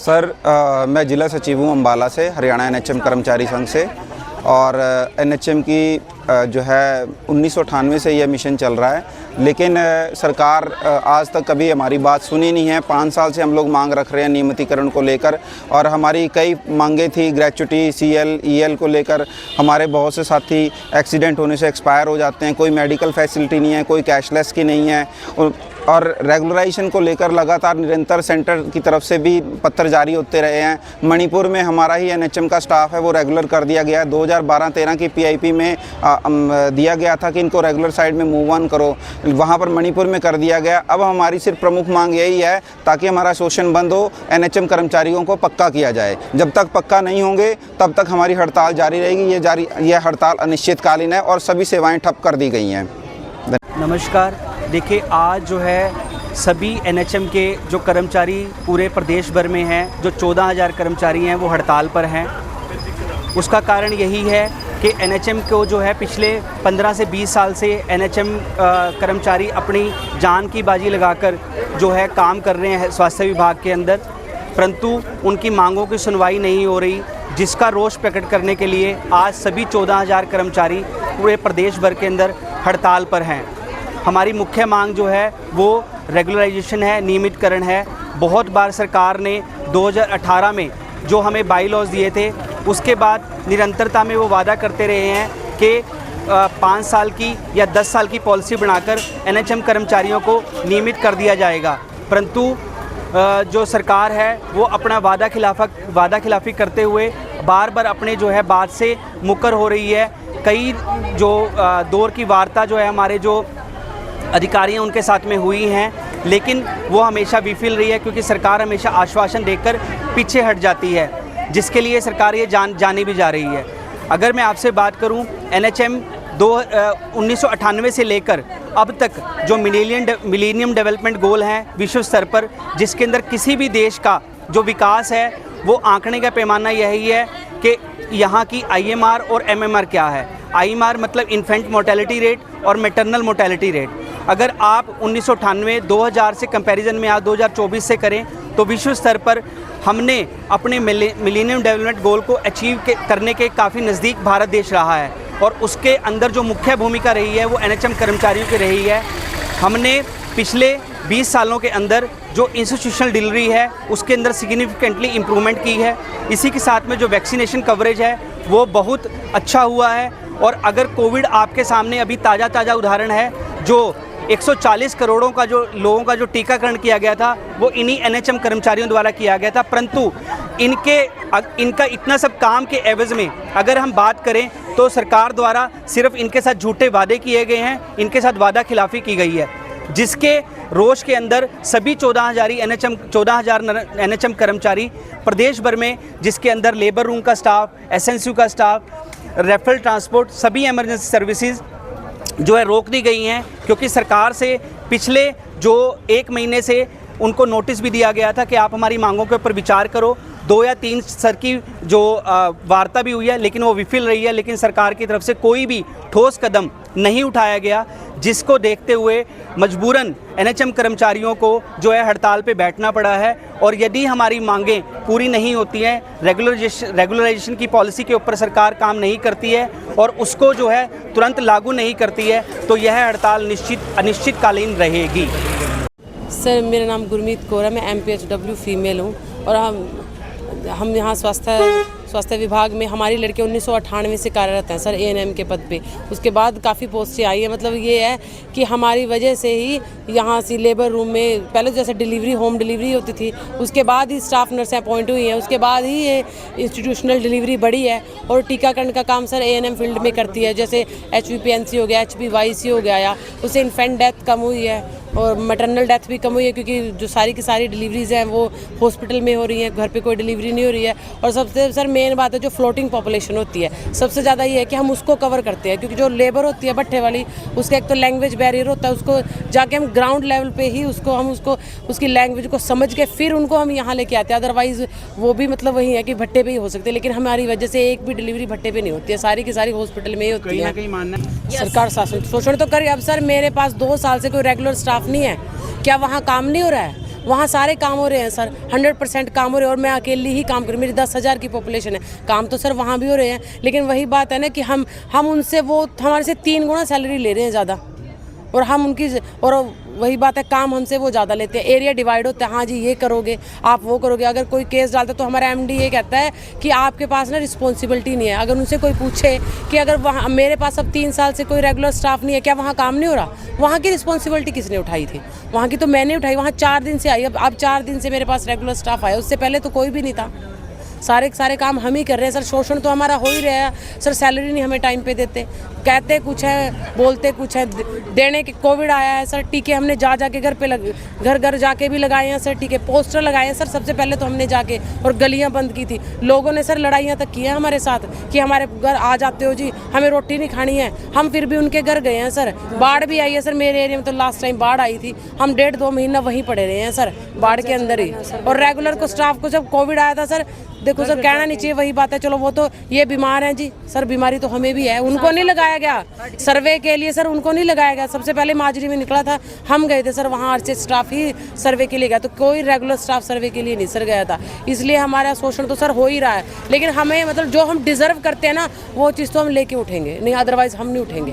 Sir मैं जिला सचिव हूँ अम्बाला से, हरियाणा एनएचएम कर्मचारी संघ से। और एनएचएम की जो है 1998 से यह मिशन चल रहा है, लेकिन सरकार आज तक कभी हमारी बात सुनी नहीं है। 5 साल से हम लोग मांग रख रहे हैं नियमितीकरण को लेकर, और हमारी कई मांगे थी ग्रेच्युटी, सीएल, ईएल को लेकर। हमारे बहुत से साथी एक्सीडेंट होने से एक्सपायर हो जाते हैं, कोई मेडिकल फैसिलिटी नहीं है, कोई कैशलेस की नहीं है। और रेगुलराइजेशन को लेकर लगातार निरंतर सेंटर की तरफ से भी पत्र जारी होते रहे हैं। मणिपुर में हमारा ही एनएचएम का स्टाफ है, वो रेगुलर कर दिया गया है। 2012-13 की पीआईपी में दिया गया था कि इनको रेगुलर साइड में मूव ऑन करो, वहाँ पर मणिपुर में कर दिया गया। अब हमारी सिर्फ प्रमुख मांग यही है ताकि हमारा शोषण बंद हो, एनएचएम कर्मचारियों को पक्का किया जाए। जब तक पक्का नहीं होंगे तब तक हमारी हड़ताल जारी रहेगी। ये हड़ताल अनिश्चितकालीन है और सभी सेवाएँ ठप कर दी गई हैं। नमस्कार। देखिए, आज जो है सभी एनएचएम के जो कर्मचारी पूरे प्रदेश भर में हैं, जो 14,000 कर्मचारी हैं, वो हड़ताल पर हैं। उसका कारण यही है कि एनएचएम को जो है पिछले 15 से 20 साल से एनएचएम कर्मचारी अपनी जान की बाजी लगाकर जो है काम कर रहे हैं स्वास्थ्य विभाग के अंदर, परंतु उनकी मांगों की सुनवाई नहीं हो रही, जिसका रोष प्रकट करने के लिए आज सभी 14,000 कर्मचारी पूरे प्रदेश भर के अंदर हड़ताल पर हैं। हमारी मुख्य मांग जो है वो रेगुलराइजेशन है, नियमितकरण है। बहुत बार सरकार ने 2018 में जो हमें बाई लॉज दिए थे, उसके बाद निरंतरता में वो वादा करते रहे हैं कि 5 साल की या 10 साल की पॉलिसी बनाकर एनएचएम कर्मचारियों को नियमित कर दिया जाएगा, परंतु जो सरकार है वो अपना वादा खिलाफ़ी करते हुए बार बार अपने जो है बात से मुकर हो रही है। कई जो दौर की वार्ता जो है हमारे जो अधिकारी हैं उनके साथ में हुई हैं, लेकिन वो हमेशा विफल रही है, क्योंकि सरकार हमेशा आश्वासन देकर पीछे हट जाती है, जिसके लिए सरकार ये जाने भी जा रही है। अगर मैं आपसे बात करूं, एनएचएम 1998 से लेकर अब तक जो मिलेनियम डेवलपमेंट गोल हैं विश्व स्तर पर, जिसके अंदर किसी भी देश का जो विकास है वो आंकने का पैमाना यही है कि यहाँ की आईएमआर और एमएमआर क्या है। आईएमआर मतलब इन्फेंट मोर्टेलिटी रेट और मैटरनल मोर्टेलिटी रेट। अगर आप 1998-2000 से कंपैरिजन में आज 2024 से करें तो विश्व स्तर पर हमने अपने मिलेनियम डेवलपमेंट गोल को अचीव करने के काफ़ी नज़दीक भारत देश रहा है, और उसके अंदर जो मुख्य भूमिका रही है वो एनएचएम कर्मचारियों की रही है। हमने पिछले 20 सालों के अंदर जो इंस्टीट्यूशनल डिलीवरी है उसके अंदर सिग्निफिकेंटली इम्प्रूवमेंट की है। इसी के साथ में जो वैक्सीनेशन कवरेज है वो बहुत अच्छा हुआ है। और अगर कोविड आपके सामने अभी ताज़ा उदाहरण है, जो 140 करोड़ों का जो लोगों का जो टीकाकरण किया गया था वो इन्हीं एनएचएम कर्मचारियों द्वारा किया गया था, परंतु इनका इतना सब काम के एवज में अगर हम बात करें तो सरकार द्वारा सिर्फ इनके साथ झूठे वादे किए गए हैं, इनके साथ वादा खिलाफ़ी की गई है, जिसके रोष के अंदर सभी 14,000 एनएचएम कर्मचारी प्रदेश भर में, जिसके अंदर लेबर रूम का स्टाफ, एसएनसीयू का स्टाफ, रेफरल ट्रांसपोर्ट, सभी इमरजेंसी सर्विसेज जो है रोक दी गई हैं, क्योंकि सरकार से पिछले जो 1 महीने से उनको नोटिस भी दिया गया था कि आप हमारी मांगों के ऊपर विचार करो। 2 या 3 स्तर की जो वार्ता भी हुई है, लेकिन वो विफल रही है, लेकिन सरकार की तरफ से कोई भी ठोस कदम नहीं उठाया गया, जिसको देखते हुए मजबूरन एनएचएम कर्मचारियों को जो है हड़ताल पे बैठना पड़ा है। और यदि हमारी मांगें पूरी नहीं होती हैं, रेगुलराइजेशन की पॉलिसी के ऊपर सरकार काम नहीं करती है और उसको जो है तुरंत लागू नहीं करती है, तो यह हड़ताल अनिश्चितकालीन रहेगी। सर, मेरा नाम गुरमीत कौर है, मैं MPHW फीमेल हूँ, और हम यहाँ स्वास्थ्य विभाग में हमारी लड़के 1998 से कार्यरत हैं सर, ANM के पद पे। उसके बाद काफ़ी पोस्टें आई है। मतलब ये है कि हमारी वजह से ही यहाँ से लेबर रूम में पहले जैसे होम डिलीवरी होती थी, उसके बाद ही स्टाफ नर्सें अपॉइंट हुई हैं, उसके बाद ही ये इंस्टीट्यूशनल डिलीवरी बढ़ी है। और टीकाकरण का काम सर ANM फील्ड में करती है, जैसे HVPNC हो गया, HPYC हो गया, या उससे इन्फेंट डेथ कम हुई है और मैटरनल डेथ भी कम हुई है, क्योंकि जो सारी की सारी डिलीवरीज हैं वो हॉस्पिटल में हो रही हैं, घर पे कोई डिलीवरी नहीं हो रही है। और सबसे सर मेन बात है जो फ्लोटिंग पॉपुलेशन होती है, सबसे ज़्यादा ये है कि हम उसको कवर करते हैं, क्योंकि जो लेबर होती है भट्ठे वाली, उसका एक तो लैंग्वेज बैरियर होता है, उसको जाके हम ग्राउंड लेवल पे ही उसकी लैंग्वेज को समझ के फिर उनको हम यहाँ लेके आते हैं। अदरवाइज़ वो भी मतलब वही है कि भट्टे पे ही हो सकते हैं, लेकिन हमारी वजह से एक भी डिलीवरी भट्टे पे नहीं होती है, सारी की सारी हॉस्पिटल में ही होती है। कहीं मानना सरकार शासन शोषण तो करे। अब सर मेरे पास 2 साल से कोई रेगुलर स्टाफ नहीं है, क्या वहाँ काम नहीं हो रहा है? वहाँ सारे काम हो रहे हैं सर, 100% काम हो रहे हैं और मैं अकेली ही काम करूँ, मेरी 10,000 की पॉपुलेशन है। काम तो सर वहाँ भी हो रहे हैं, लेकिन वही बात है ना कि हम उनसे वो हमारे से 3 गुना सैलरी ले रहे हैं ज़्यादा, और हम उनकी, और वही बात है काम हमसे वो ज़्यादा लेते हैं। एरिया डिवाइड होता है, हाँ जी ये करोगे आप वो करोगे। अगर कोई केस डालता तो हमारा एमडी ये कहता है कि आपके पास ना रिस्पॉन्सिबिलिटी नहीं है। अगर उनसे कोई पूछे कि अगर वहाँ मेरे पास अब 3 साल से कोई रेगुलर स्टाफ नहीं है, क्या वहाँ काम नहीं हो रहा? वहाँ की रिस्पॉन्सिबिलिटी किसने उठाई थी? वहाँ की तो मैंने उठाई। वहाँ 4 दिन से आई, अब 4 दिन से मेरे पास रेगुलर स्टाफ आया, उससे पहले तो कोई भी नहीं था। सारे काम हम ही कर रहे हैं सर। शोषण तो हमारा हो ही रहा है सर, सैलरी नहीं हमें टाइम पे देते, कहते कुछ है बोलते कुछ है। देने के कोविड आया है सर, टीके हमने जा के घर पे घर जाके भी लगाए हैं सर टीके, पोस्टर लगाए हैं सर। सबसे पहले तो हमने जाके, और गलियां बंद की थी। लोगों ने सर लड़ाइयां तक की हैं हमारे साथ कि हमारे घर आ जाते हो जी, हमें रोटी नहीं खानी है। हम फिर भी उनके घर गए हैं सर। बाढ़ भी आई है सर, मेरे एरिया में तो लास्ट टाइम बाढ़ आई थी, हम 1.5-2 महीना वहीं पड़े रहे हैं सर, बाढ़ के अंदर ही। और रेगुलर को स्टाफ को जब कोविड आया था सर, देखो सर कहना नहीं चाहिए, वही बात है, चलो वो तो ये बीमार हैं जी सर, बीमारी तो हमें भी है, उनको नहीं लगाया गया सर्वे के लिए सर, उनको नहीं लगाया गया। सबसे पहले माजरी में निकला था, हम गए थे सर वहाँ, आरसीएच स्टाफ ही सर्वे के लिए गया, तो कोई रेगुलर स्टाफ सर्वे के लिए नहीं सर गया था। इसलिए हमारा शोषण तो सर हो ही रहा है, लेकिन हमें मतलब जो हम डिजर्व करते हैं ना वो चीज़ तो हम लेके उठेंगे, नहीं अदरवाइज हम नहीं उठेंगे।